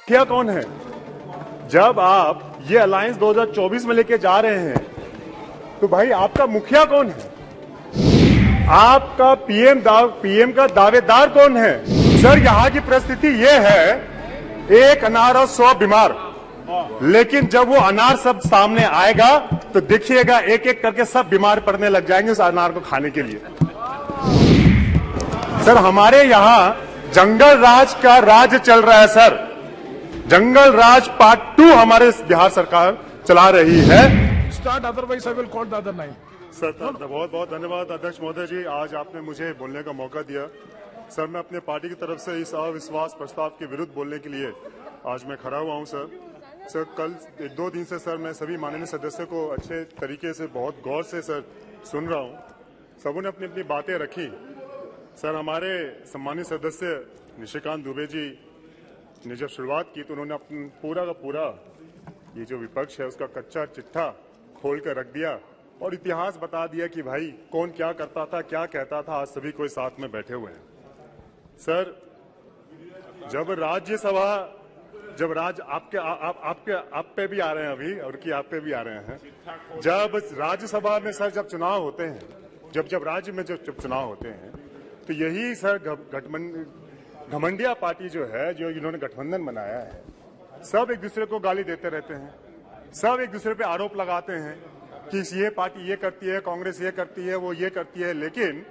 मुखिया कौन है? जब आप ये अलायंस 2024 में लेके जा रहे हैं तो भाई आपका मुखिया कौन है? आपका पीएम का दावेदार कौन है? सर यहाँ की परिस्थिति ये है, एक अनार और 100 बीमार, लेकिन जब वो अनार सब सामने आएगा तो देखिएगा एक एक करके सब बीमार पड़ने लग जाएंगे उस अनार को खाने के लिए। सर हमारे यहाँ जंगल राज का राज चल रहा है सर। जंगल राज पार्ट 2 हमारे बिहार सरकार चला रही है। Start, otherwise I will call the other nine. Sir बहुत बहुत धन्यवाद अध्यक्ष महोदय जी, आज आपने मुझे बोलने का मौका दिया। सर मैं अपने पार्टी की तरफ से इस अविश्वास प्रस्ताव के विरुद्ध बोलने के लिए आज मैं खड़ा हुआ हूं। सर कल 1-2 दिन से सर मैं सभी माननीय सदस्यों को अच्छे तरीके से बहुत गौर से सर सुन रहा हूं। सबों ने अपनी अपनी बातें रखी। सर हमारे सम्मानित सदस्य निशिकांत दुबे जी ने जब शुरुआत की तो उन्होंने अपना पूरा का पूरा ये जो विपक्ष है उसका कच्चा चिट्ठा खोल कर रख दिया और इतिहास बता दिया कि भाई कौन क्या करता था, क्या कहता था। आज सभी कोई साथ में बैठे हुए हैं। सर जब राज्यसभा आप पे भी आ रहे हैं अभी और कि आप पे भी आ रहे हैं, जब राज्यसभा में सर जब चुनाव होते हैं, जब राज्य में जब चुनाव होते हैं तो यही सर घमंडिया पार्टी जो है, जो इन्होंने गठबंधन बनाया है, सब एक दूसरे को गाली देते रहते हैं, सब एक दूसरे पे आरोप लगाते हैं कि ये पार्टी ये करती है, कांग्रेस ये करती है, वो ये करती है। लेकिन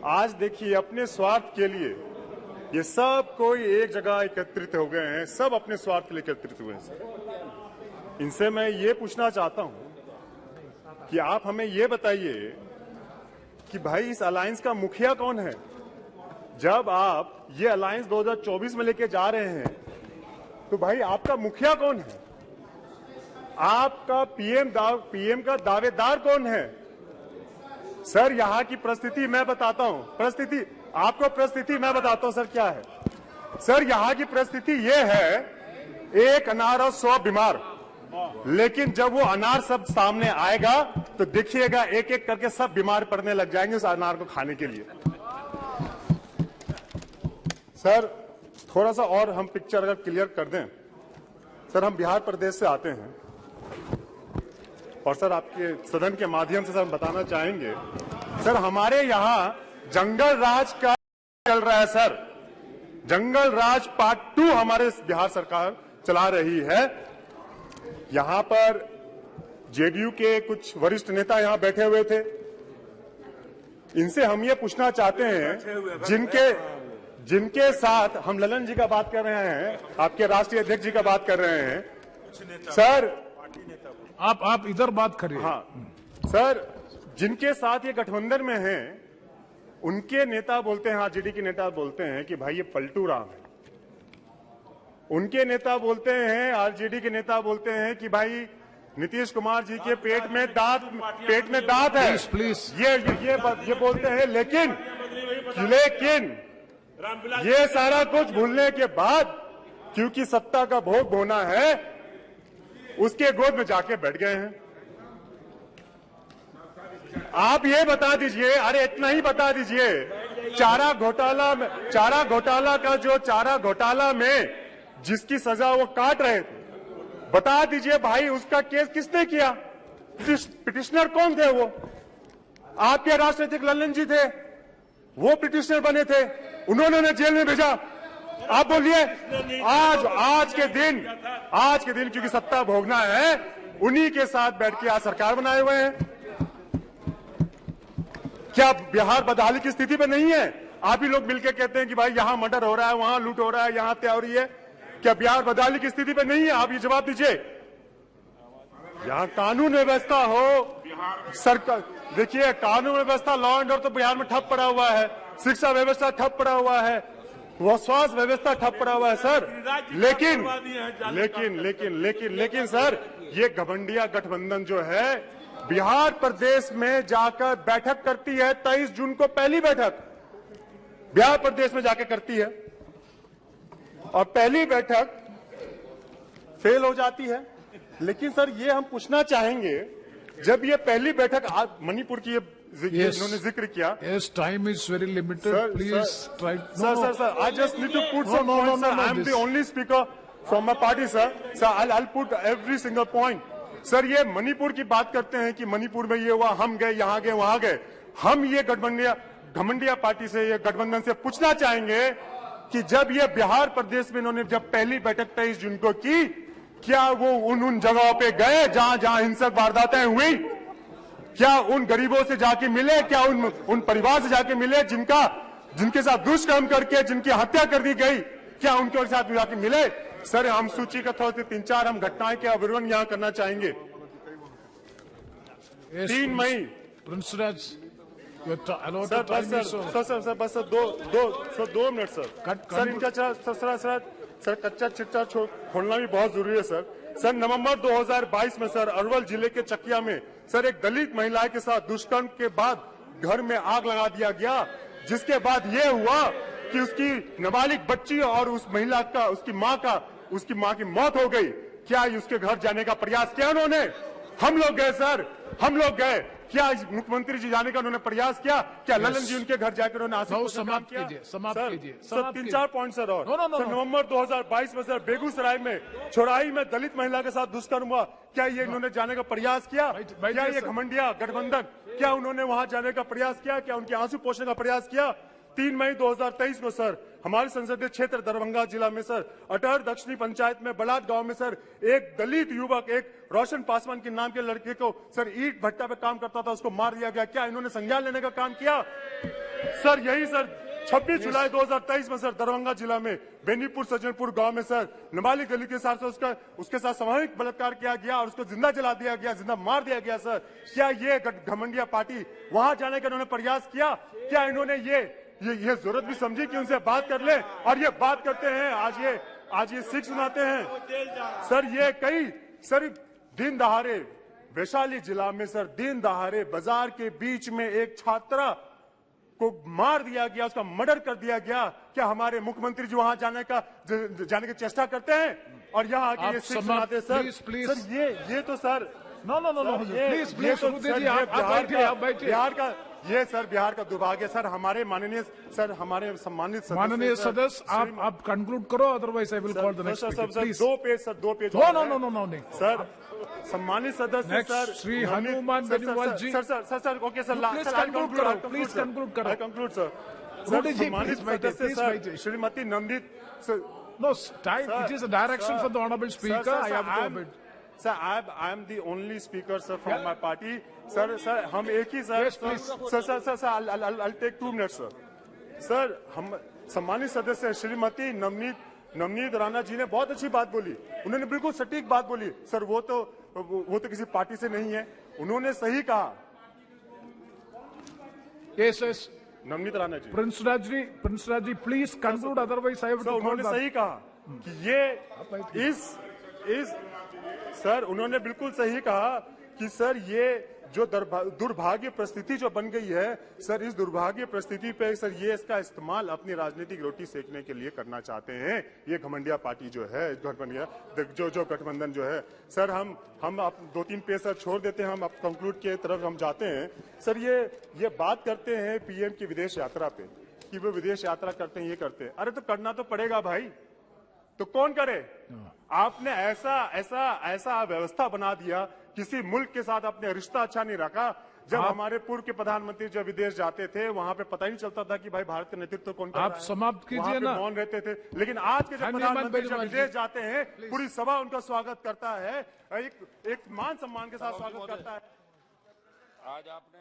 आज देखिए अपने स्वार्थ के लिए ये सब कोई एक जगह एकत्रित हो गए हैं, सब अपने स्वार्थ के लिए एकत्रित हुए हैं। इनसे मैं ये पूछना चाहता हूं कि आप हमें ये बताइए कि भाई इस अलायंस का मुखिया कौन है? जब आप ये अलायंस 2024 में लेके जा रहे हैं तो भाई आपका मुखिया कौन है? आपका पीएम का दावेदार कौन है? सर यहाँ की परिस्थिति मैं बताता हूं, परिस्थिति मैं बताता हूं सर क्या है। सर यहाँ की परिस्थिति ये है, एक अनार और 100 बीमार, लेकिन जब वो अनार सब सामने आएगा तो देखिएगा एक एक करके सब बीमार पड़ने लग जाएंगे उस अनार को खाने के लिए। सर थोड़ा सा और हम पिक्चर अगर क्लियर कर दें। सर हम बिहार प्रदेश से आते हैं और सर आपके सदन के माध्यम से सर हम बताना चाहेंगे, सर हमारे यहाँ जंगल राज का चल रहा है सर। जंगल राज पार्ट 2 हमारे बिहार सरकार चला रही है। यहां पर जेडीयू के कुछ वरिष्ठ नेता यहां बैठे हुए थे। इनसे हम ये पूछना चाहते हैं, जिनके साथ हम ललन जी का बात कर रहे हैं, आपके राष्ट्रीय अध्यक्ष जी का बात कर रहे हैं। सर आप इधर बात करिए। हाँ सर, जिनके साथ ये गठबंधन में हैं, उनके नेता बोलते हैं, आरजेडी के नेता बोलते हैं कि भाई ये पलटू राम है। उनके नेता बोलते हैं, आरजेडी के नेता बोलते हैं कि भाई नीतीश कुमार जी के पेट में दांत है। प्लीज ये बोलते हैं। लेकिन ये सारा कुछ भूलने के बाद, क्योंकि सत्ता का भोग होना है, उसके गोद में जाके बैठ गए हैं। आप ये बता दीजिए, अरे इतना ही बता दीजिए, चारा घोटाला में जिसकी सजा वो काट रहे थे, बता दीजिए भाई उसका केस किसने किया? पिटिशनर कौन थे? वो आपके राष्ट्रीय अध्यक्ष ललन जी थे, वो पिटिशनर बने थे, उन्होंने जेल में भेजा। आप बोलिए आज के दिन क्योंकि सत्ता भोगना है, उन्हीं के साथ बैठ के आज सरकार बनाए हुए हैं। क्या बिहार बदहाली की स्थिति पे नहीं है? आप ही लोग मिलकर कहते हैं कि भाई यहां मर्डर हो रहा है, वहां लूट हो रहा है, यहां हत्या हो रही है। क्या बिहार बदहाली की स्थिति पे नहीं है? आप ये जवाब दीजिए। यहां कानून व्यवस्था हो, सरकार देखिए, कानून व्यवस्था, लॉ एंड ऑर्डर तो बिहार में ठप पड़ा हुआ है, शिक्षा व्यवस्था ठप पड़ा हुआ है, स्वास्थ्य व्यवस्था ठप पड़ा हुआ है सर। लेकिन सर ये घमंडिया गठबंधन जो है बिहार प्रदेश में जाकर बैठक करती है। 23 जून को पहली बैठक बिहार प्रदेश में जाकर करती है और पहली बैठक फेल हो जाती है। लेकिन सर ये हम पूछना चाहेंगे, जब ये पहली बैठक आज मणिपुर की इन्होंने जिक्र किया। Yes, time is very limited. Please try. Sir, I just need to put some points. I am the only speaker from my party, sir. Sir, I'll put every single point. Sir, ये मणिपुर की बात करते हैं कि मणिपुर में ये हुआ, हम गए, यहाँ गए, वहां गए। हम ये घमंडिया पार्टी से, ये गठबंधन से पूछना चाहेंगे कि जब ये बिहार प्रदेश में इन्होंने जब पहली बैठक 23 जून को की, क्या वो उन जगहों पे गए जहां हिंसक वारदातें हुई? क्या उन गरीबों से जाके मिले? क्या उन परिवार से जाके मिले जिनके साथ दुष्कर्म करके जिनकी हत्या कर दी गई? क्या उनके साथ जाके मिले? सर, हम सूचीगत तौर से 3-4 हम घटनाएं के विवरण यहां करना चाहेंगे। 3 मई प्रिंसराज, सर, बस 2 मिनट सर, इनका सर कच्चा चिट्ठा खोलना भी बहुत जरूरी है सर। नवंबर 2022 में सर अरवल जिले के चकिया में सर एक दलित महिला के साथ दुष्कर्म के बाद घर में आग लगा दिया गया, जिसके बाद ये हुआ कि उसकी नाबालिग बच्ची और उस महिला का उसकी मां की मौत हो गई। क्या उसके घर जाने का प्रयास किया उन्होंने? हम लोग गए सर, हम लोग गए। क्या मुख्यमंत्री जी जाने का उन्होंने प्रयास किया? क्या ललन जी उनके घर जाकर उन्होंने समाप्त कीजिए। सर 3-4 पॉइंट सर और सर नवंबर 2022 में सर बेगूसराय में चौराही में दलित महिला के साथ दुष्कर्म हुआ। क्या ये इन्होंने जाने का प्रयास किया? क्या ये घमंडिया गठबंधन, क्या उन्होंने वहां जाने का प्रयास किया? क्या उनके आंसू पोंछने का प्रयास किया? 3 मई 2023 में सर हमारे संसदीय क्षेत्र दरभंगा जिला में सर अटहर दक्षिणी पंचायत में बलाट गांव में सर एक दलित युवक, एक रोशन पासवान के नाम के लड़के को सर ईंट भट्टा पे काम करता था, उसको मार दिया गया। क्या इन्होंने संज्ञान लेने का काम किया? सर यही सर 26 जुलाई 2023 में सर दरभंगा जिला में बेनीपुर सज्जनपुर गांव में सर नाबालिग दलित के साथ उसके साथ सामूहिक बलात्कार किया गया और उसको जिंदा जला दिया गया, जिंदा मार दिया गया। सर क्या ये घमंडिया पार्टी वहां जाने का इन्होंने प्रयास किया? क्या इन्होंने ये जरूरत भी समझी कि उनसे बात कर ले? और ये बात करते हैं, आज ये सिख सुनाते हैं। सर ये सर दिन दहाड़े वैशाली जिला में सर दिन दहाड़े बाजार के बीच में एक छात्रा को मार दिया गया, उसका मर्डर कर दिया गया। क्या हमारे मुख्यमंत्री जी वहां जाने की चेष्टा करते हैं? और यहाँ आके ये सिख सुनाते हैं सर। सर ये तो सर नो प्लीज बिहार का ये सर बिहार का दुर्भाग्य सर। हमारे हमारे सम्मानित सदस्य आप कंक्लूड करो, otherwise I will call the next speaker. 2 page no sir सम्मानित सदस्य sir Shri Hanuman Beniwal ji. Sir okay sir please conclude करो कंक्लूड सर। सम्मानित सदस्य sir Shrimati Nandit no time, it is a direction for the honourable speaker. I have to abide. Sir, I am the only speaker, sir, from my party. Sir, हम एक ही sir. Sir, I'll take 2 minutes, sir. Sir, हम सम्मानित सदस्य श्रीमती नवनीत राणा जी ने बहुत अच्छी बात बोली। उन्होंने बिल्कुल सटीक बात बोली। सर वो तो किसी पार्टी से नहीं है, उन्होंने सही कहा। Yes. Navneet Rana ji, Princeraj ji please conclude, otherwise I have to. उन्होंने सही कहा कि ये इस सर उन्होंने बिल्कुल सही कहा कि सर ये जो दुर्भाग्य परिस्थिति जो बन गई है सर, इस दुर्भाग्य परिस्थिति पे सर ये इसका इस्तेमाल अपनी राजनीतिक रोटी सेकने के लिए करना चाहते हैं। ये घमंडिया पार्टी जो है जो गठबंधन जो है सर, हम आप 2-3 पेज सर छोड़ देते हैं, हम अब कंक्लूड के तरफ हम जाते हैं। सर ये बात करते हैं पीएम की विदेश यात्रा पे कि वो विदेश यात्रा करते हैं, ये करते हैं। अरे तो करना तो पड़ेगा भाई, तो कौन करे? आपने ऐसा व्यवस्था बना दिया, किसी मुल्क के साथ आपने रिश्ता अच्छा नहीं रखा। जब हमारे पूर्व के प्रधानमंत्री जब विदेश जाते थे वहां पे पता ही नहीं चलता था कि भाई भारत का नेतृत्व कौन कर रहा है। आप समाप्त कीजिए ना। मौन रहते थे। लेकिन आज के जब प्रधानमंत्री जब विदेश जाते हैं, पूरी सभा उनका स्वागत करता है, एक मान सम्मान के साथ स्वागत करता है। आज आपने